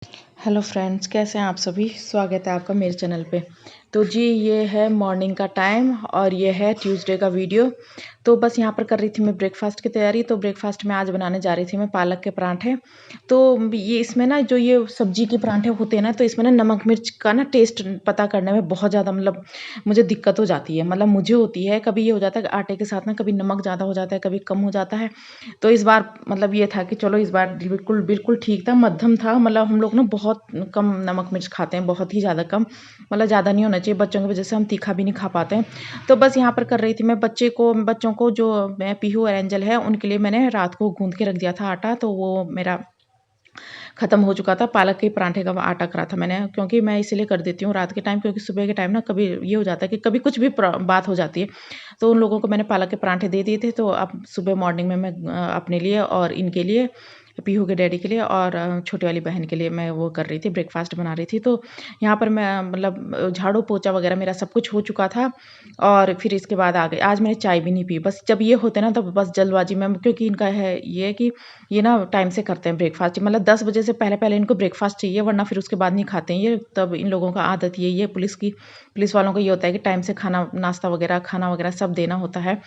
Hello friends, कैसे हैं आप सभी। स्वागत है आपका मेरे चैनल पे। तो जी, ये है मॉर्निंग का टाइम और ये है ट्यूसडे का वीडियो। तो बस यहाँ पर कर रही थी मैं ब्रेकफास्ट की तैयारी। तो ब्रेकफास्ट में आज बनाने जा रही थी मैं पालक के पराठे। तो ये इसमें ना जो ये सब्जी के पराठे होते हैं ना, तो इसमें ना नमक मिर्च का ना टेस्ट पता करने में बहुत ज़्यादा मतलब मुझे दिक्कत हो जाती है। मतलब मुझे होती है, कभी ये हो जाता है कि आटे के साथ ना कभी नमक ज़्यादा हो जाता है, कभी कम हो जाता है। तो इस बार मतलब ये था कि चलो इस बार बिल्कुल बिल्कुल ठीक था, मध्यम था। मतलब हम लोग ना बहुत कम नमक मिर्च खाते हैं, बहुत ही ज़्यादा कम। मतलब ज़्यादा नहीं होना चाहिए, बच्चों की वजह से हम तीखा भी नहीं खा पाते हैं। तो बस यहाँ पर कर रही थी मैं बच्चों को जो पीहू और एंजल है उनके लिए मैंने रात को गूंद के रख दिया था आटा। तो वो मेरा ख़त्म हो चुका था। पालक के पराठे का आटा करा था मैंने, क्योंकि मैं इसलिए कर देती हूँ रात के टाइम, क्योंकि सुबह के टाइम ना कभी ये हो जाता है कि कभी कुछ भी बात हो जाती है। तो उन लोगों को मैंने पालक के पराठे दे दिए थे। तो अब सुबह मॉर्निंग में मैं अपने लिए और इनके लिए, पीहू के डैडी के लिए और छोटी वाली बहन के लिए मैं वो कर रही थी, ब्रेकफास्ट बना रही थी। तो यहाँ पर मैं मतलब झाड़ू पोछा वगैरह मेरा सब कुछ हो चुका था। और फिर इसके बाद आ गई, आज मैंने चाय भी नहीं पी। बस जब ये होते ना तब बस जल्दबाजी में, क्योंकि इनका है ये कि ये ना टाइम से करते हैं ब्रेकफास्ट। मतलब 10 बजे से पहले पहले इनको ब्रेकफास्ट चाहिए, वरना फिर उसके बाद नहीं खाते हैं ये। तब इन लोगों का आदत यही है, पुलिस वालों का ये होता है कि टाइम से खाना नाश्ता वगैरह खाना वगैरह सब देना होता है।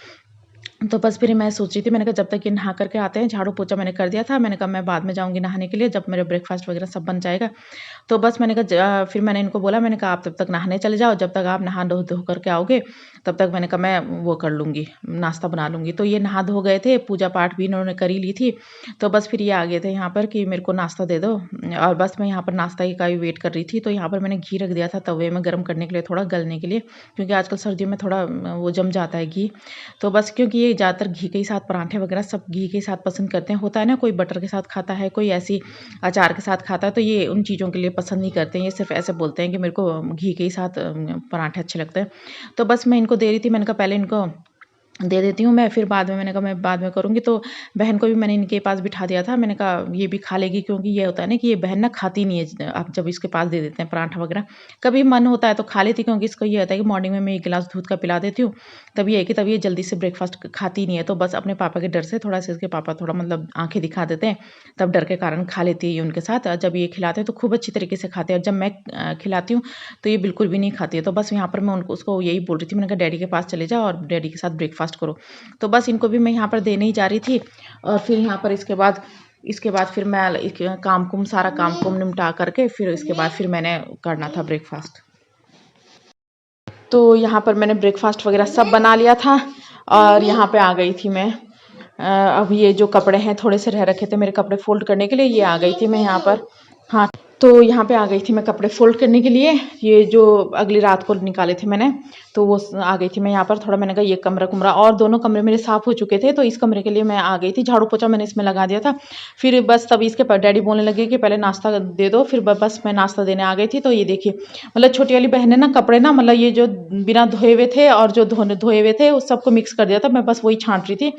तो बस फिर मैं सोच रही थी, मैंने कहा जब तक ये नहा करके आते हैं, झाड़ू पोछा मैंने कर दिया था। मैंने कहा मैं बाद में जाऊँगी नहाने के लिए, जब मेरे ब्रेकफास्ट वगैरह सब बन जाएगा। तो बस मैंने कहा फिर मैंने इनको बोला, मैंने कहा आप तब तक नहाने चले जाओ, जब तक आप नहा धो करके आओगे तब तक मैंने कहा मैं वो कर लूँगी, नाश्ता बना लूँगी। तो ये नहा धो गए थे, पूजा पाठ भी इन्होंने कर ही ली थी। तो बस फिर ये आ गए थे यहाँ पर कि मेरे को नाश्ता दे दो। और बस मैं यहाँ पर नाश्ता का भी वेट कर रही थी। तो यहाँ पर मैंने घी रख दिया था तवे में गर्म करने के लिए, थोड़ा गलने के लिए, क्योंकि आजकल सर्दियों में थोड़ा वो जम जाता है घी। तो बस क्योंकि ये ज़्यादातर घी के ही साथ पराठे वगैरह सब घी के साथ पसंद करते हैं। होता है ना, कोई बटर के साथ खाता है, कोई ऐसी अचार के साथ खाता है। तो ये उन चीज़ों के लिए पसंद नहीं करते हैं, ये सिर्फ ऐसे बोलते हैं कि मेरे को घी के ही साथ पराठे अच्छे लगते हैं। तो बस मैं इनको दे रही थी, मैंने कहा पहले इनको दे देती हूँ मैं, फिर बाद में मैंने कहा मैं बाद में करूँगी। तो बहन को भी मैंने इनके पास बिठा दिया था। मैंने कहा ये भी खा लेगी, क्योंकि ये होता है ना कि ये बहन ना खाती नहीं है, आप जब इसके पास दे देते हैं पराठा वगैरह। कभी मन होता है तो खा लेती, क्योंकि इसको ये होता है कि मॉर्निंग में मैं 1 गिलास दूध का पिला देती हूँ। तब ये है कि तब ये जल्दी से ब्रेकफास्ट खाती नहीं है। तो बस अपने पापा के डर से थोड़ा सा, इसके पापा थोड़ा मतलब आंखें दिखा देते हैं, तब डर के कारण खा लेती है ये उनके साथ। जब ये खिलाते हैं तो खूब अच्छी तरीके से खाते हैं, और जब मैं खिलाती हूँ तो ये बिल्कुल भी नहीं खाती है। तो बस यहाँ पर मैं उसको यही बोल रही थी, मैंने कहा डैडी के पास चले जाओ और डैडी के साथ ब्रेकफास्ट करो। तो बस इनको भी मैं यहाँ पर देने ही जा रही थी। और फिर यहाँ पर इसके बाद फिर मैं सारा काम कुम निपटा करके, फिर इसके बाद फिर मैंने करना था ब्रेकफास्ट। तो यहाँ पर मैंने ब्रेकफास्ट वगैरह सब बना लिया था और यहाँ पे आ गई थी मैं। अब ये जो कपड़े हैं थोड़े से रह रखे थे मेरे कपड़े फोल्ड करने के लिए, ये आ गई थी मैं यहाँ पर। हाँ, तो यहाँ पे आ गई थी मैं कपड़े फोल्ड करने के लिए, ये जो अगली रात को निकाले थे मैंने। तो वो आ गई थी मैं यहाँ पर। थोड़ा मैंने कहा ये कमरा और दोनों कमरे मेरे साफ़ हो चुके थे, तो इस कमरे के लिए मैं आ गई थी। झाड़ू पोछा मैंने इसमें लगा दिया था। फिर बस तभी इसके डैडी बोलने लगे कि पहले नाश्ता दे दो। फिर बस मैं नाश्ता देने आ गई थी। तो ये देखिए, मतलब छोटी वाली बहन ने ना कपड़े ना, मतलब ये जो बिना धोए हुए थे और जो धोए हुए थे उस सबको मिक्स कर दिया था। मैं बस वही छांट रही थी।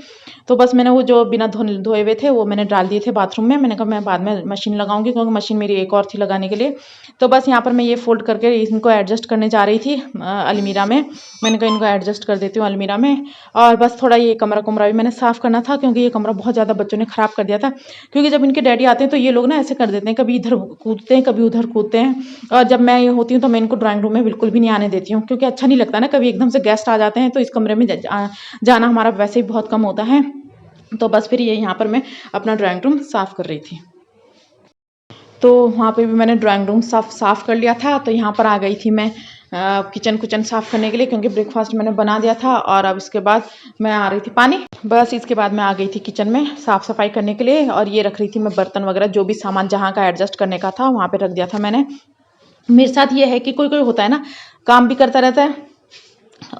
तो बस मैंने वो जो बिना धोए हुए थे वो मैंने डाल दिए थे बाथरूम में। मैंने कहा मैं बाद में मशीन लगाऊंगी, क्योंकि मशीन मेरी एक और थी लगाने के लिए। तो बस यहाँ पर मैं ये फोल्ड करके इनको एडजस्ट करने जा रही थी अलमीरा में। मैंने कहा इनको एडजस्ट कर देती हूँ अलमीरा में। और बस थोड़ा ये कमरा भी मैंने साफ़ करना था, क्योंकि ये कमरा बहुत ज़्यादा बच्चों ने ख़राब कर दिया था। क्योंकि जब इनके डैडी आते हैं तो ये लोग ना ऐसे कर देते हैं, कभी इधर कूदते हैं कभी उधर कूदते हैं। और जब मैं ये होती हूँ तो मैं इनको ड्राइंग रूम में बिल्कुल भी नहीं आने देती हूँ, क्योंकि अच्छा नहीं लगता ना, कभी एकदम से गेस्ट आ जाते हैं तो इस कमरे में जाना हमारा वैसे ही बहुत कम होता है। तो बस फिर ये यहाँ पर मैं अपना ड्राइंग रूम साफ़ कर रही थी। तो वहाँ पे भी मैंने ड्राइंग रूम साफ़ कर लिया था। तो यहाँ पर आ गई थी मैं किचन साफ़ करने के लिए, क्योंकि ब्रेकफास्ट मैंने बना दिया था। और अब इसके बाद मैं आ रही थी पानी। बस इसके बाद मैं आ गई थी किचन में साफ़ सफाई करने के लिए, और ये रख रही थी मैं बर्तन वगैरह, जो भी सामान जहाँ का एडजस्ट करने का था वहाँ पे रख दिया था मैंने। मेरे साथ ये है कि कोई कोई होता है ना, काम भी करता रहता है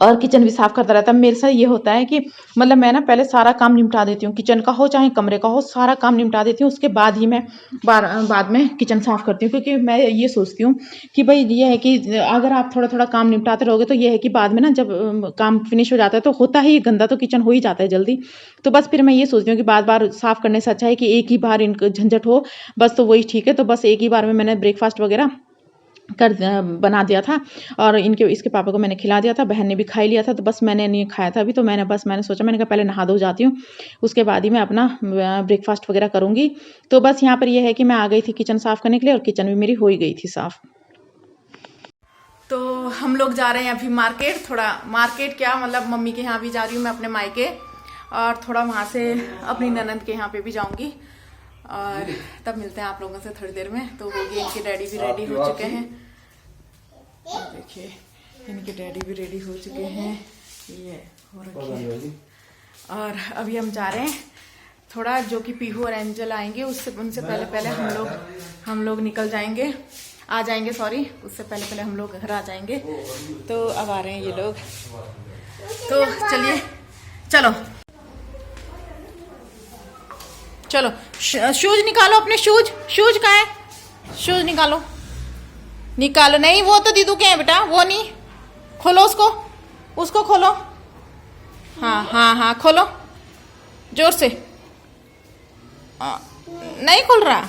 और किचन भी साफ़ करता रहता है। मेरे साथ ये होता है कि मतलब मैं ना पहले सारा काम निपटा देती हूँ, किचन का हो चाहे कमरे का हो, सारा काम निपटा देती हूँ। उसके बाद ही मैं बाद में किचन साफ़ करती हूँ, क्योंकि मैं ये सोचती हूँ कि भाई ये है कि अगर आप थोड़ा थोड़ा काम निपटाते रहोगे तो ये है कि बाद में ना जब काम फिनिश हो जाता है तो होता ही गंदा, तो किचन हो ही जाता है जल्दी। तो बस फिर मैं ये सोचती हूँ कि बार बार साफ़ करने से अच्छा है कि एक ही बार इनका झंझट हो, बस तो वही ठीक है। तो बस एक ही बार में मैंने ब्रेकफास्ट वगैरह बना दिया था और इसके पापा को मैंने खिला दिया था, बहन ने भी खा लिया था। तो बस मैंने नहीं खाया था अभी, तो मैंने सोचा, मैंने कहा पहले नहा धो जाती हूँ, उसके बाद ही मैं अपना ब्रेकफास्ट वगैरह करूँगी। तो बस यहाँ पर ये है कि मैं आ गई थी किचन साफ़ करने के लिए और किचन भी मेरी हो ही गई थी साफ़। तो हम लोग जा रहे हैं अभी मार्केट, थोड़ा मार्केट क्या मतलब मम्मी के यहाँ भी जा रही हूँ मैं अपने मायके, और थोड़ा वहाँ से अपनी ननद के यहाँ पे भी जाऊँगी, और तब मिलते हैं आप लोगों से थोड़ी देर में। तो होगी, इनके डैडी भी रेडी हो चुके हैं, देखिए इनके डैडी भी रेडी हो चुके हैं, ये हो रखी है। और अभी हम जा रहे हैं थोड़ा, जो कि पीहू और एंजल आएंगे उनसे पहले हम लोग निकल जाएंगे, आ जाएंगे सॉरी, उससे पहले हम लोग घर आ जाएंगे। तो अब आ रहे हैं ये लोग, तो चलिए चलो चलो शूज निकालो अपने, शूज कहाँ है, शूज निकालो, नहीं वो तो दीदू के हैं बेटा, वो नहीं, खोलो उसको खोलो, हाँ खोलो जोर से, नहीं खुल रहा।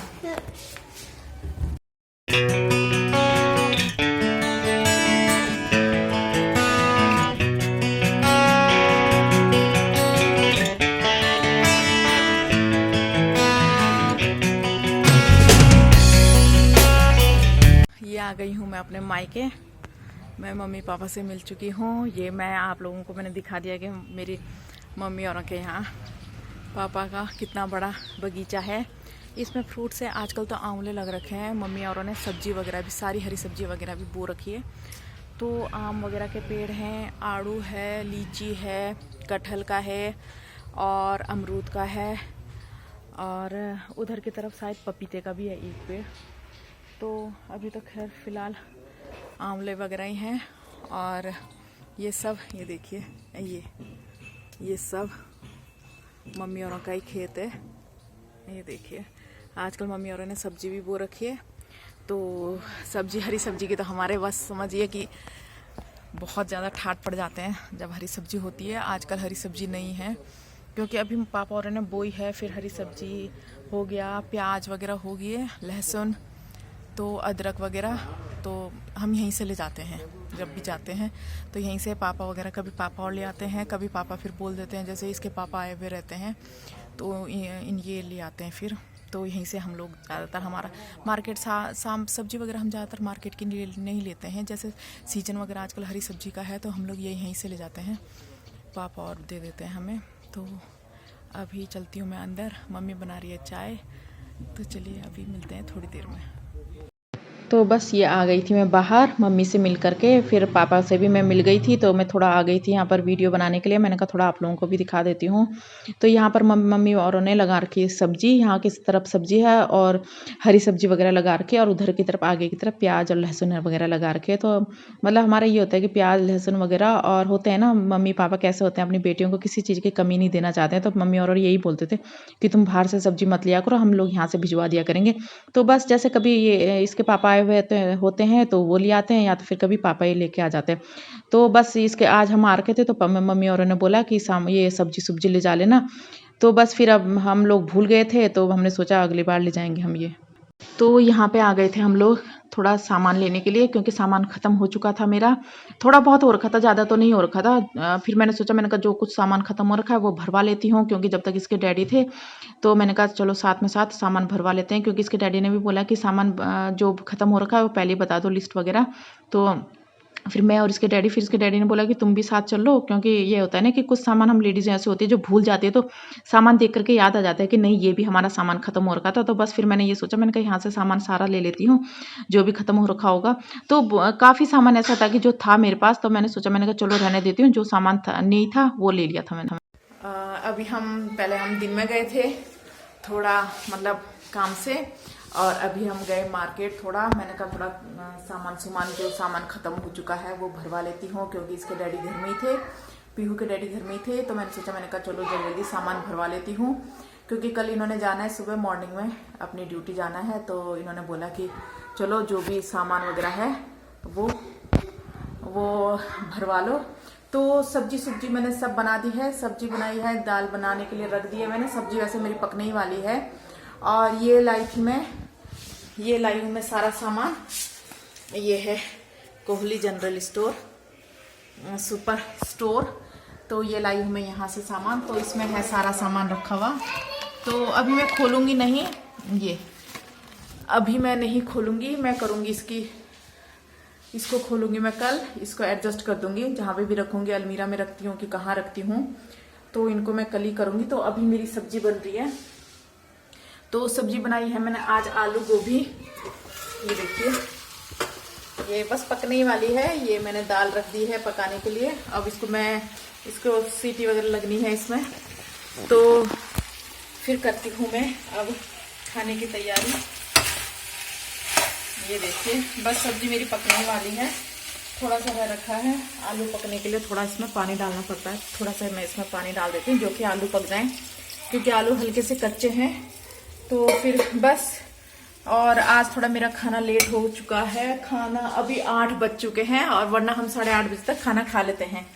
ये आ गई हूँ मैं अपने मायके, मैं मम्मी पापा से मिल चुकी हूँ। ये मैं आप लोगों को मैंने दिखा दिया कि मेरी मम्मी और के यहाँ पापा का कितना बड़ा बगीचा है। इसमें फ्रूट्स है, आजकल तो आंवले लग रखे हैं, मम्मी औरों ने सब्जी वगैरह भी, सारी हरी सब्जी वगैरह भी बो रखी है। तो आम वगैरह के पेड़ हैं, आड़ू है, लीची है, कटहल का है और अमरूद का है, और उधर की तरफ शायद पपीते का भी है एक पेड़। तो अभी तो खैर फ़िलहाल आंवले वगैरह ही हैं। और ये सब, ये देखिए, ये सब मम्मी औरों का ही खेत है। ये देखिए, आजकल मम्मी औरों ने सब्जी भी बो रखी है। तो सब्जी, हरी सब्जी की तो हमारे बस समझिए कि बहुत ज़्यादा ठाट पड़ जाते हैं जब हरी सब्जी होती है। आजकल हरी सब्जी नहीं है, क्योंकि अभी पापा औरों ने बोई है, फिर हरी सब्जी हो गया, प्याज वगैरह हो गई है, लहसुन, तो अदरक वगैरह तो हम यहीं से ले जाते हैं। जब भी जाते हैं तो यहीं से पापा वगैरह, कभी पापा और ले आते हैं, कभी पापा फिर बोल देते हैं, जैसे इसके पापा आए हुए रहते हैं तो ये ले आते हैं फिर। तो यहीं से हम लोग ज़्यादातर, हमारा मार्केट शाम सब्जी वगैरह हम ज़्यादातर मार्केट की नहीं लेते हैं। जैसे सीजन वगैरह आजकल हरी सब्जी का है तो हम लोग यहीं से ले जाते हैं, पापा और दे देते हैं हमें। तो अभी चलती हूँ मैं अंदर, मम्मी बना रही है चाय, तो चलिए अभी मिलते हैं थोड़ी देर में। तो बस ये आ गई थी मैं बाहर मम्मी से मिल करके, फिर पापा से भी मैं मिल गई थी, तो मैं थोड़ा आ गई थी यहाँ पर वीडियो बनाने के लिए। मैंने कहा थोड़ा आप लोगों को भी दिखा देती हूँ। तो यहाँ पर मम्मी औरों ने लगा रखी है सब्जी, यहाँ की तरफ सब्जी है और हरी सब्जी वगैरह लगा रखी है, और उधर की तरफ आगे की तरफ प्याज और लहसुन वगैरह लगा रखे है। तो मतलब हमारा ये होता है कि प्याज लहसुन वगैरह, और होते हैं ना मम्मी पापा कैसे होते हैं, अपनी बेटियों को किसी चीज़ की कमी नहीं देना चाहते हैं। तो मम्मी और यही बोलते थे कि तुम बाहर से सब्जी मत लिया करो, हम लोग यहाँ से भिजवा दिया करेंगे। तो बस जैसे कभी ये इसके पापा आए हुए होते हैं तो वो ले आते हैं, या तो फिर कभी पापा ही लेके आ जाते हैं। तो बस इसके आज हम आ रखे थे, तो मम्मी और ने बोला कि ये सब्जी ले जा लेना। तो बस फिर अब हम लोग भूल गए थे, तो हमने सोचा अगली बार ले जाएंगे हम ये। तो यहाँ पे आ गए थे हम लोग थोड़ा सामान लेने के लिए, क्योंकि सामान ख़त्म हो चुका था मेरा, थोड़ा बहुत हो रखा था, ज़्यादा तो नहीं हो रखा था। फिर मैंने सोचा, मैंने कहा जो कुछ सामान ख़त्म हो रखा है वो भरवा लेती हूँ, क्योंकि जब तक इसके डैडी थे तो मैंने कहा चलो साथ में साथ सामान भरवा लेते हैं, क्योंकि इसके डैडी ने भी बोला कि सामान जो ख़त्म हो रखा है वो पहले बता दो, लिस्ट वगैरह। तो फिर मैं और इसके डैडी ने बोला कि तुम भी साथ चल लो, क्योंकि ये होता है ना कि कुछ सामान हम लेडीज़ ऐसे होती है जो भूल जाती है, तो सामान देख करके याद आ जाता है कि नहीं ये भी हमारा सामान ख़त्म हो रखा था। तो बस फिर मैंने ये सोचा, मैंने कहा यहाँ से सामान सारा ले लेती हूँ जो भी ख़त्म हो रखा होगा। तो काफ़ी सामान ऐसा था कि जो था मेरे पास, तो मैंने सोचा, मैंने कहा चलो रहने देती हूँ, जो सामान नहीं था वो ले लिया था मैंने। अभी पहले हम दिन में गए थे थोड़ा मतलब काम से, और अभी हम गए मार्केट थोड़ा। मैंने कहा थोड़ा जो सामान ख़त्म हो चुका है वो भरवा लेती हूँ, क्योंकि इसके डैडी घर में ही थे, पीहू के डैडी घर में ही थे। तो मैंने सोचा, मैंने कहा चलो जल्दी सामान भरवा लेती हूँ, क्योंकि कल इन्होंने जाना है सुबह मॉर्निंग में, अपनी ड्यूटी जाना है। तो इन्होंने बोला कि चलो जो भी सामान वगैरह है वो भरवा लो। तो सब्जी मैंने सब बना दी है, सब्जी बनाई है, दाल बनाने के लिए रख दी है मैंने। सब्जी वैसे मेरी पकने ही वाली है। और ये लाई हूँ मैं सारा सामान, ये है Kohli general store super store. तो ये लाई हूँ मैं यहाँ से सामान। तो इसमें है सारा सामान रखा हुआ। तो अभी मैं खोलूँगी नहीं, ये अभी मैं नहीं खोलूँगी, मैं करूँगी इसको खोलूँगी मैं कल। इसको एडजस्ट कर दूँगी, जहाँ पे भी रखूँगी, अलमीरा में रखती हूँ कि कहाँ रखती हूँ, तो इनको मैं कल ही करूँगी। तो अभी मेरी सब्जी बन रही है। तो सब्जी बनाई है मैंने आज आलू गोभी। ये देखिए, ये बस पकने ही वाली है। ये मैंने दाल रख दी है पकाने के लिए। अब इसको सीटी वगैरह लगनी है इसमें, तो फिर करती हूँ मैं अब खाने की तैयारी। ये देखिए, बस सब्जी मेरी पकने वाली है। थोड़ा सा रह रखा है आलू पकने के लिए, थोड़ा इसमें पानी डालना पड़ता है। थोड़ा सा मैं इसमें पानी डाल देती हूँ, जो कि आलू पक जाएं, क्योंकि आलू हल्के से कच्चे हैं। तो फिर बस, और आज थोड़ा मेरा खाना लेट हो चुका है। खाना अभी 8 बज चुके हैं, और वरना हम 8:30 बजे तक खाना खा लेते हैं।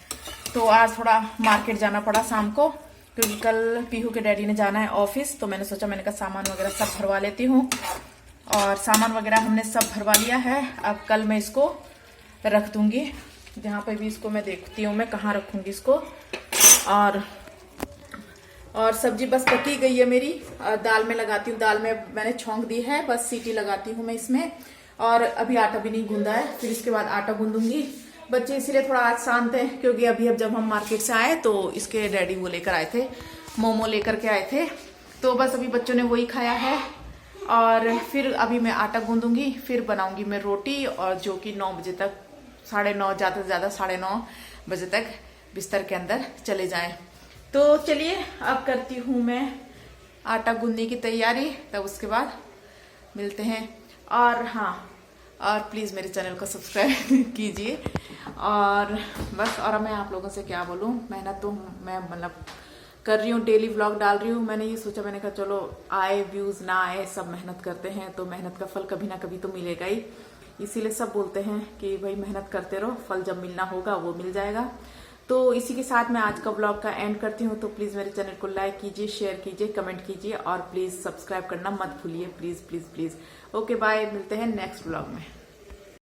तो आज थोड़ा मार्केट जाना पड़ा शाम को, क्योंकि कल पीहू के डैडी ने जाना है ऑफिस। तो मैंने कहा सामान वगैरह सब भरवा लेती हूँ, और सामान वगैरह हमने सब भरवा लिया है। अब कल मैं इसको रख दूंगी, जहाँ पे भी इसको मैं देखती हूँ मैं कहाँ रखूंगी इसको। और सब्जी बस पकी गई है मेरी। दाल में लगाती हूँ, दाल में मैंने छौंक दी है, बस सीटी लगाती हूँ मैं इसमें। और अभी आटा भी नहीं गूंदा है, फिर इसके बाद आटा गूंदूंगी। बच्चे इसीलिए थोड़ा आज शांत है, क्योंकि अब जब हम मार्केट से आए तो इसके डैडी वो लेकर आए थे, मोमो लेकर के आए थे। तो बस अभी बच्चों ने वही खाया है, और फिर अभी मैं आटा गूंदूंगी, फिर बनाऊंगी मैं रोटी। और जो कि 9 बजे तक, 9:30, ज़्यादा से ज़्यादा 9:30 बजे तक बिस्तर के अंदर चले जाएं। तो चलिए अब करती हूँ मैं आटा गूंदने की तैयारी, तब उसके बाद मिलते हैं। और हाँ, और प्लीज़ मेरे चैनल को सब्सक्राइब कीजिए। और बस, और मैं आप लोगों से क्या बोलूँ, मेहनत तो मैं मतलब कर रही हूँ, डेली व्लॉग डाल रही हूँ। मैंने ये सोचा, मैंने कहा चलो आए व्यूज़ ना आए, सब मेहनत करते हैं तो मेहनत का फल कभी ना कभी तो मिलेगा ही। इसीलिए सब बोलते हैं कि भाई मेहनत करते रहो, फल जब मिलना होगा वो मिल जाएगा। तो इसी के साथ मैं आज का व्लॉग का एंड करती हूँ। तो प्लीज़ मेरे चैनल को लाइक कीजिए, शेयर कीजिए, कमेंट कीजिए, और प्लीज़ सब्सक्राइब करना मत भूलिए, please please please. Okay bye, मिलते हैं नेक्स्ट व्लॉग में।